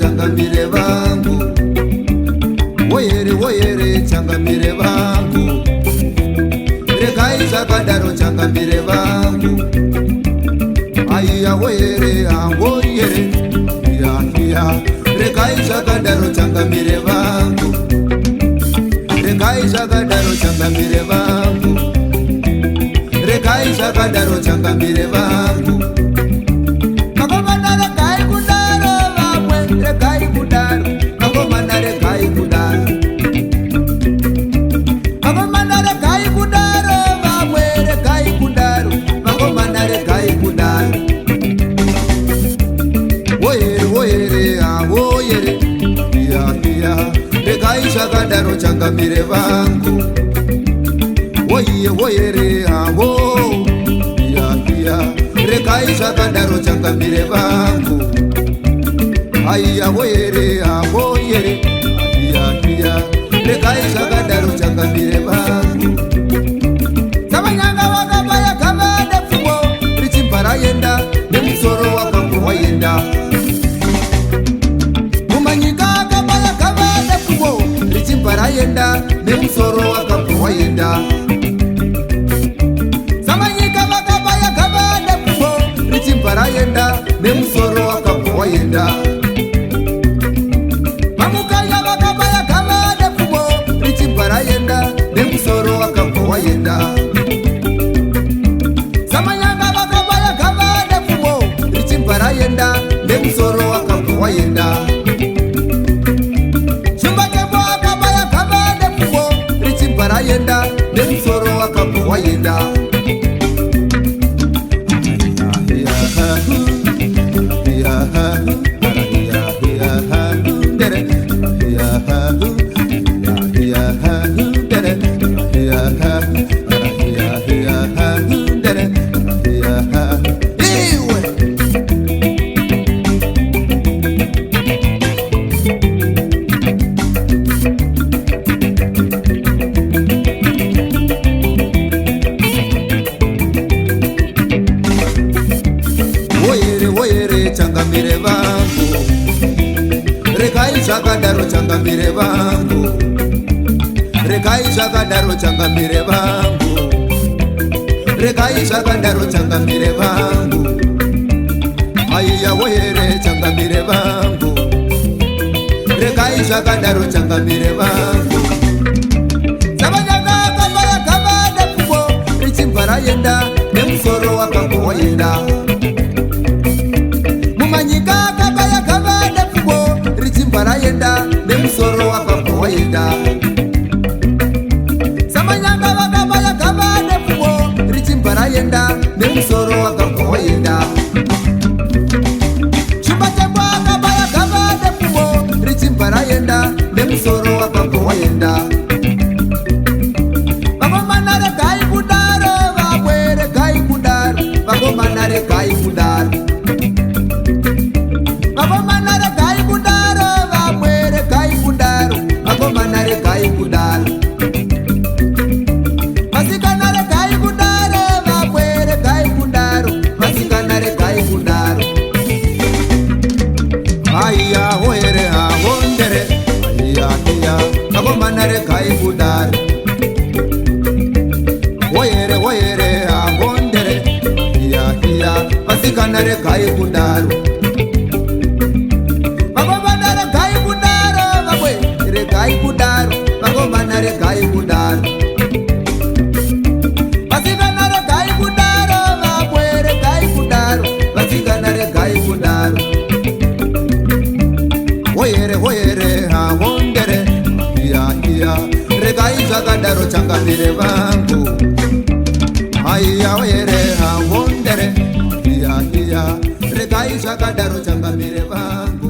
changamire vangu, woyere changamire vangu, regai zvakadaro changamire vangu, aiya woyere hangoyere iya regai zvakadaro changamire vangu, regai zvakadaro changamire vangu, regai zvakadaro changamire vangu. Regai kudaro, magomana regai kudaro, magomana regai kudaro, vamwe regai kudaro, magomana regai kudaro. Woyere, woyere, iya, regai zvakadaro changamire vangu. Woyere, iya, regai zvakadaro changamire vangu. Aiya woyere, iya, regai zvakadaro changamire vangu. Samanyanga wakabaya kama nepfumo, richibva raenda nemusoro wakabva waenda. Mumanyika akabaya kama nepfumo, richibva raenda nemusoro wakabva waenda. Samanyika wakabaya kama nepfumo, richibva raenda nemusoro wakabva waenda. Nemusoro wakabva waenda. Samanyanga vakabaya kama nepfumo, richibva raenda nemusoro wakabva waenda. Shumbatembo akabaya kama nepfumo, richibva raenda nemusoro wakabva waenda. Woyere changamire vangu, regai zvakadaro changamire vangu, regai zvakadaro changamire vangu, regai zvakadaro changamire vangu. Aiya woyere changamire vangu, regai zvakadaro changamire vangu. Samanyanga akabaya kama nepfumo, richibva raenda nemusoro wakabva waenda. Mumanyika akabaya kama nepfumo, richibva raenda nemusoro wakabva waenda. Samanyanga vakabaya kama nepfumo, richibva raenda nemusoro wakabva waenda. Shumbatembo akabaya kama nepfumo, richibva raenda nemusoro wakabva waenda. Vagomana regai kudaro, vamwe regai kudaro, vagomana regai kudaro. Magomana regai kudaro, vamwe regai kudaro, magomana regai kudaro. Masikana regai kudaro, vamwe regai kudaro, masikana regai kudaro. Aiya woyere hawondere, iya, magomana regai kudaro. Woyere hawondere, iya, masikana regai kudaro. Regai kudaro, magomana regai kudaro. Masikana regai kudaro, vamwe regai kudaro, masikana regai kudaro. Woyere hawondere, iya, regai zvakadaro changamire vangu. Aiya woyere hawondere, iya, regai zvakadaro changamire vangu.